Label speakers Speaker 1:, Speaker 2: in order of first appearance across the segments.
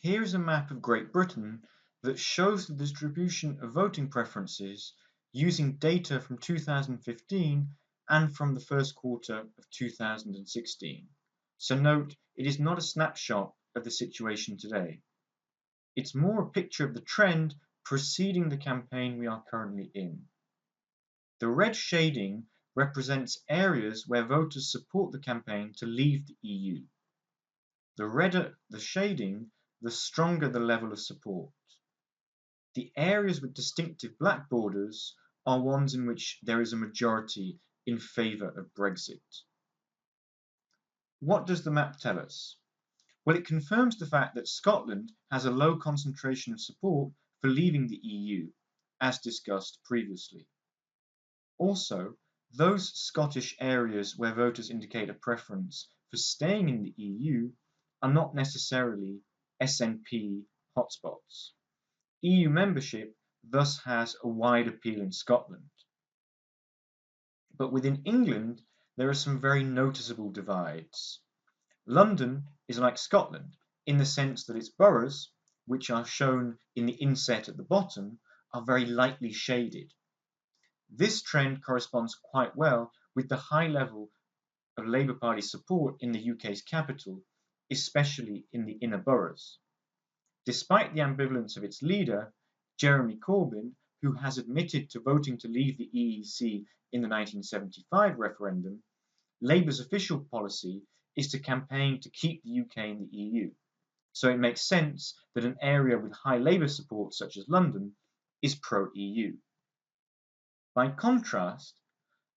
Speaker 1: Here is a map of Great Britain that shows the distribution of voting preferences using data from 2015 and from the first quarter of 2016. So note, it is not a snapshot of the situation today. It's more a picture of the trend preceding the campaign we are currently in. The red shading represents areas where voters support the campaign to leave the EU. The redder the shading, the stronger the level of support. The areas with distinctive black borders are ones in which there is a majority in favour of Brexit. What does the map tell us? Well, it confirms the fact that Scotland has a low concentration of support for leaving the EU, as discussed previously. Also, those Scottish areas where voters indicate a preference for staying in the EU are not necessarily SNP hotspots. EU membership thus has a wide appeal in Scotland. But within England, there are some very noticeable divides. London is like Scotland in the sense that its boroughs, which are shown in the inset at the bottom, are very lightly shaded. This trend corresponds quite well with the high level of Labour Party support in the UK's capital, especially in the inner boroughs. Despite the ambivalence of its leader, Jeremy Corbyn, who has admitted to voting to leave the EEC in the 1975 referendum, Labour's official policy is to campaign to keep the UK in the EU. So it makes sense that an area with high Labour support, such as London, is pro-EU. By contrast,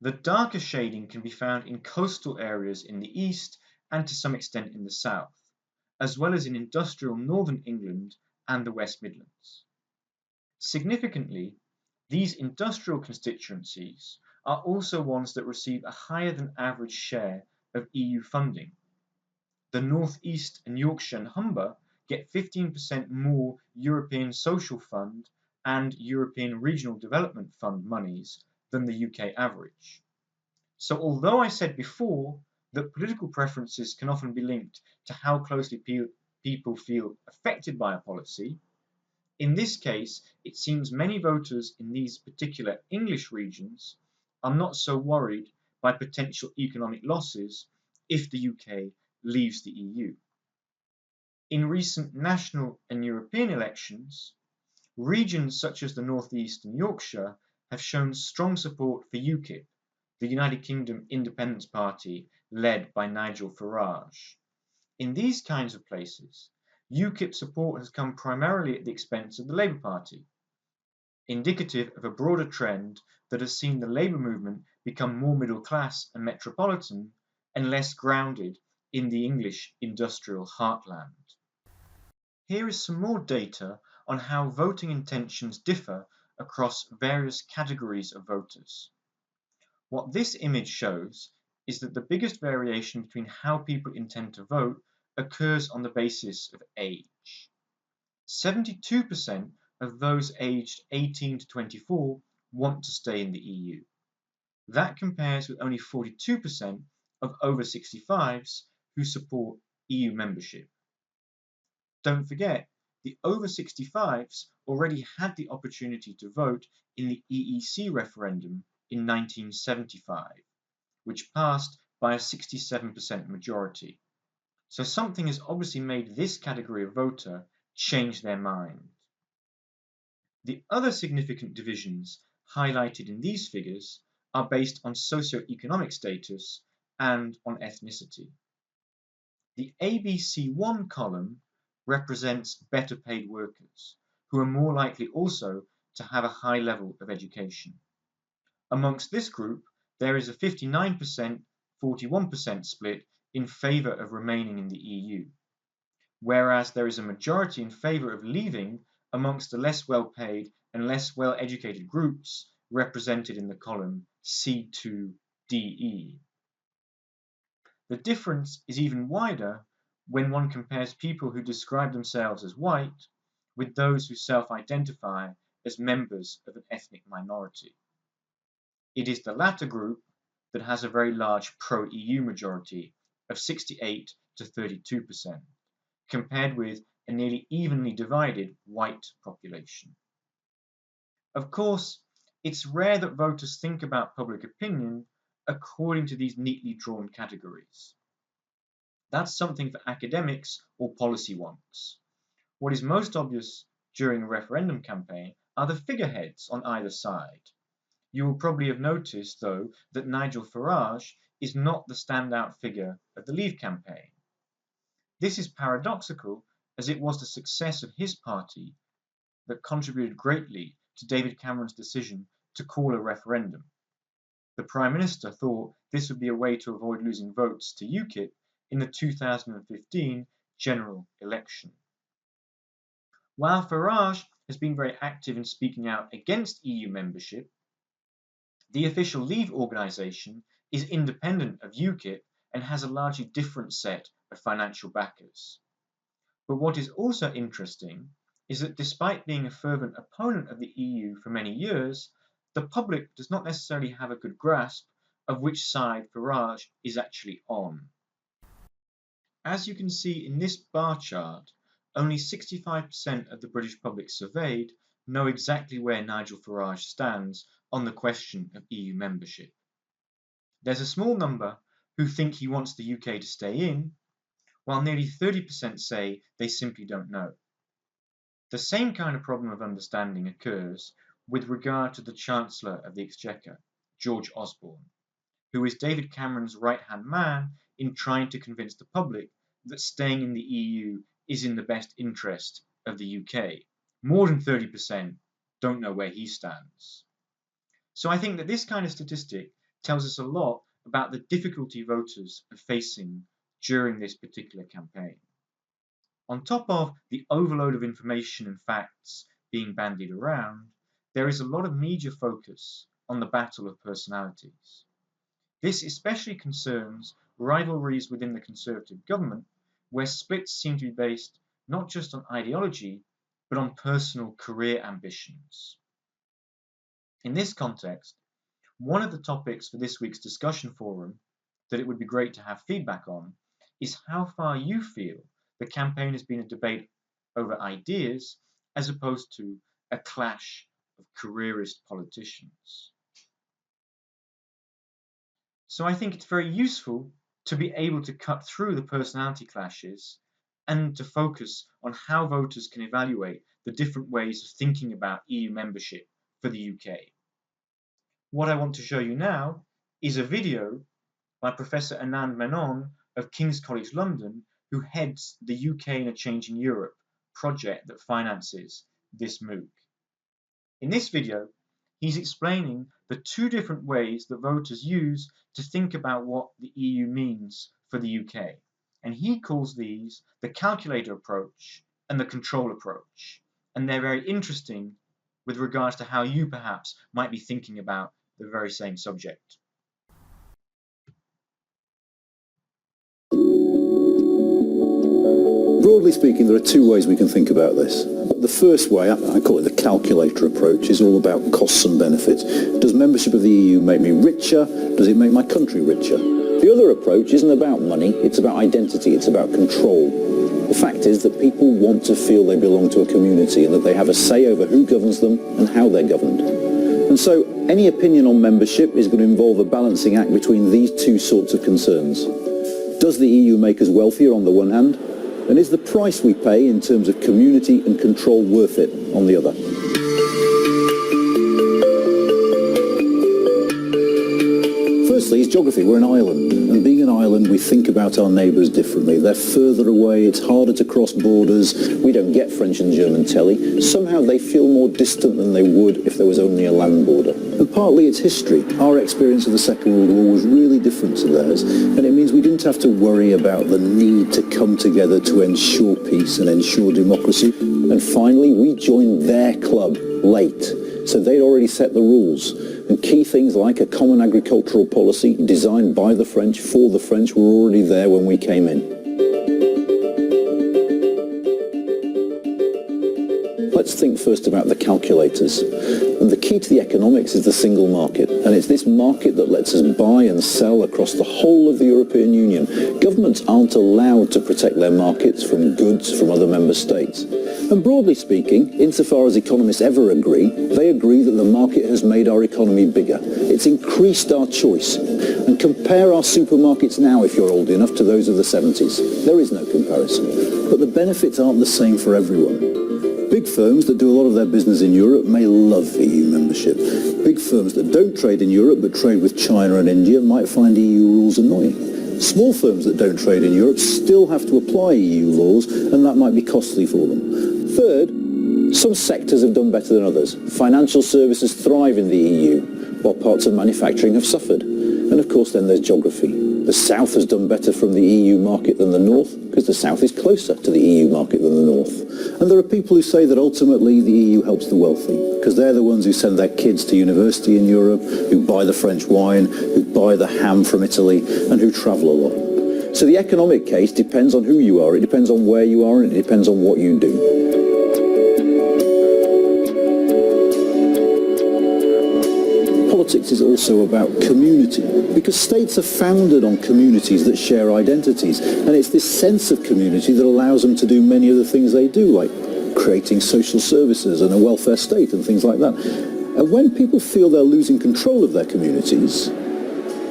Speaker 1: the darker shading can be found in coastal areas in the east and to some extent in the south, as well as in industrial northern England and the West Midlands. Significantly, these industrial constituencies are also ones that receive a higher than average share of EU funding. The North East and Yorkshire and Humber get 15% more European Social Fund and European Regional Development Fund monies than the UK average. So although I said before that political preferences can often be linked to how closely people feel affected by a policy, in this case it seems many voters in these particular English regions are not so worried by potential economic losses if the UK leaves the EU. In recent national and European elections, regions such as the North East and Yorkshire have shown strong support for UKIP, the United Kingdom Independence Party led by Nigel Farage. In these kinds of places, UKIP support has come primarily at the expense of the Labour Party, indicative of a broader trend that has seen the Labour movement become more middle class and metropolitan and less grounded in the English industrial heartland. Here is some more data on how voting intentions differ across various categories of voters. What this image shows is that the biggest variation between how people intend to vote occurs on the basis of age. 72% of those aged 18 to 24 want to stay in the EU. That compares with only 42% of over 65s who support EU membership. Don't forget, the over 65s already had the opportunity to vote in the EEC referendum in 1975, which passed by a 67% majority. So something has obviously made this category of voter change their mind. The other significant divisions highlighted in these figures are based on socioeconomic status and on ethnicity. The ABC1 column represents better paid workers, who are more likely also to have a high level of education. Amongst this group, there is a 59% 41% split in favour of remaining in the EU, whereas there is a majority in favour of leaving amongst the less well-paid and less well-educated groups represented in the column C2DE. The difference is even wider when one compares people who describe themselves as white with those who self-identify as members of an ethnic minority. It is the latter group that has a very large pro-EU majority of 68 to 32%, compared with a nearly evenly divided white population. Of course, it's rare that voters think about public opinion according to these neatly drawn categories. That's something for academics or policy wonks. What is most obvious during a referendum campaign are the figureheads on either side. You will probably have noticed, though, that Nigel Farage is not the standout figure of the Leave campaign. This is paradoxical, as it was the success of his party that contributed greatly to David Cameron's decision to call a referendum. The Prime Minister thought this would be a way to avoid losing votes to UKIP in the 2015 general election. While Farage has been very active in speaking out against EU membership, the official Leave organisation is independent of UKIP and has a largely different set of financial backers. But what is also interesting is that despite being a fervent opponent of the EU for many years, the public does not necessarily have a good grasp of which side Farage is actually on. As you can see in this bar chart, only 65% of the British public surveyed know exactly where Nigel Farage stands on the question of EU membership. There's a small number who think he wants the UK to stay in, while nearly 30% say they simply don't know. The same kind of problem of understanding occurs with regard to the Chancellor of the Exchequer, George Osborne, who is David Cameron's right-hand man in trying to convince the public that staying in the EU is in the best interest of the UK. More than 30% don't know where he stands. So I think that this kind of statistic tells us a lot about the difficulty voters are facing during this particular campaign. On top of the overload of information and facts being bandied around, there is a lot of media focus on the battle of personalities. This especially concerns rivalries within the Conservative government, where splits seem to be based not just on ideology, but on personal career ambitions. In this context, one of the topics for this week's discussion forum that it would be great to have feedback on is how far you feel the campaign has been a debate over ideas as opposed to a clash of careerist politicians. So I think it's very useful to be able to cut through the personality clashes and to focus on how voters can evaluate the different ways of thinking about EU membership for the UK. What I want to show you now is a video by Professor Anand Menon of King's College London, who heads the UK in a Changing Europe project that finances this MOOC. In this video, he's explaining the two different ways that voters use to think about what the EU means for the UK. And he calls these the calculator approach and the control approach. And they're very interesting with regards to how you perhaps might be thinking about the very same subject.
Speaker 2: Broadly speaking, there are two ways we can think about this. The first way, I call it the calculator approach, is all about costs and benefits. Does membership of the EU make me richer? Does it make my country richer? The other approach isn't about money, it's about identity, it's about control. The fact is that people want to feel they belong to a community and that they have a say over who governs them and how they're governed. And so any opinion on membership is going to involve a balancing act between these two sorts of concerns. Does the EU make us wealthier on the one hand? And is the price we pay in terms of community and control worth it on the other? Firstly, it's geography. We're an island. And being an island, we think about our neighbours differently. They're further away, it's harder to cross borders, we don't get French and German telly. Somehow they feel more distant than they would if there was only a land border. And partly it's history. Our experience of the Second World War was really different to theirs, and it means we didn't have to worry about the need to come together to ensure peace and ensure democracy. And finally, we joined their club late, so they'd already set the rules. And key things like a common agricultural policy designed by the French for the French were already there when we came in. Let's think first about the calculators. And the key to the economics is the single market. And it's this market that lets us buy and sell across the whole of the European Union. Governments aren't allowed to protect their markets from goods from other member states. And broadly speaking, insofar as economists ever agree, they agree that the market has made our economy bigger. It's increased our choice. And compare our supermarkets now, if you're old enough, to those of the 70s. There is no comparison. But the benefits aren't the same for everyone. Big firms that do a lot of their business in Europe may love EU membership. Big firms that don't trade in Europe but trade with China and India might find EU rules annoying. Small firms that don't trade in Europe still have to apply EU laws, and that might be costly for them. Third, some sectors have done better than others. Financial services thrive in the EU, while parts of manufacturing have suffered. And of course then there's geography. The South has done better from the EU market than the North, because the South is closer to the EU market than the North. And there are people who say that ultimately the EU helps the wealthy, because they're the ones who send their kids to university in Europe, who buy the French wine, who buy the ham from Italy, and who travel a lot. So the economic case depends on who you are, it depends on where you are, and it depends on what you do. Politics is also about community, because states are founded on communities that share identities, and it's this sense of community that allows them to do many of the things they do, like creating social services and a welfare state and things like that. And when people feel they're losing control of their communities,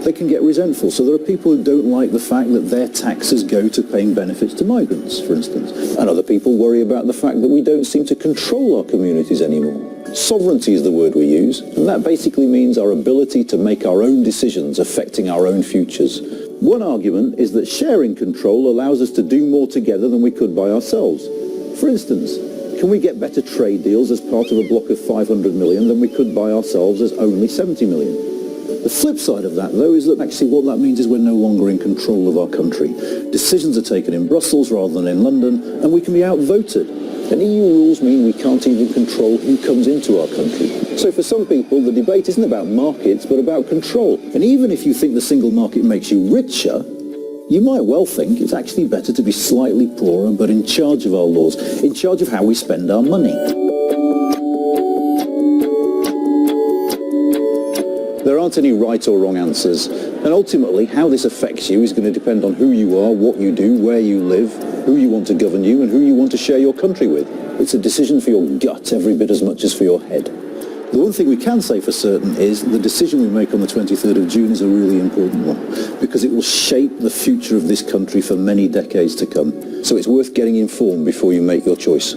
Speaker 2: they can get resentful. So there are people who don't like the fact that their taxes go to paying benefits to migrants, for instance. And other people worry about the fact that we don't seem to control our communities anymore. Sovereignty is the word we use, and that basically means our ability to make our own decisions affecting our own futures. One argument is that sharing control allows us to do more together than we could by ourselves. For instance, can we get better trade deals as part of a bloc of 500 million than we could by ourselves as only 70 million? The flip side of that, though, is that actually what that means is we're no longer in control of our country. Decisions are taken in Brussels rather than in London, and we can be outvoted. And EU rules mean we can't even control who comes into our country. So for some people, the debate isn't about markets, but about control. And even if you think the single market makes you richer, you might well think it's actually better to be slightly poorer, but in charge of our laws, in charge of how we spend our money. There aren't any right or wrong answers, and ultimately how this affects you is going to depend on who you are, what you do, where you live, who you want to govern you, and who you want to share your country with. It's a decision for your gut every bit as much as for your head. The one thing we can say for certain is the decision we make on the 23rd of June is a really important one, because it will shape the future of this country for many decades to come. So it's worth getting informed before you make your choice.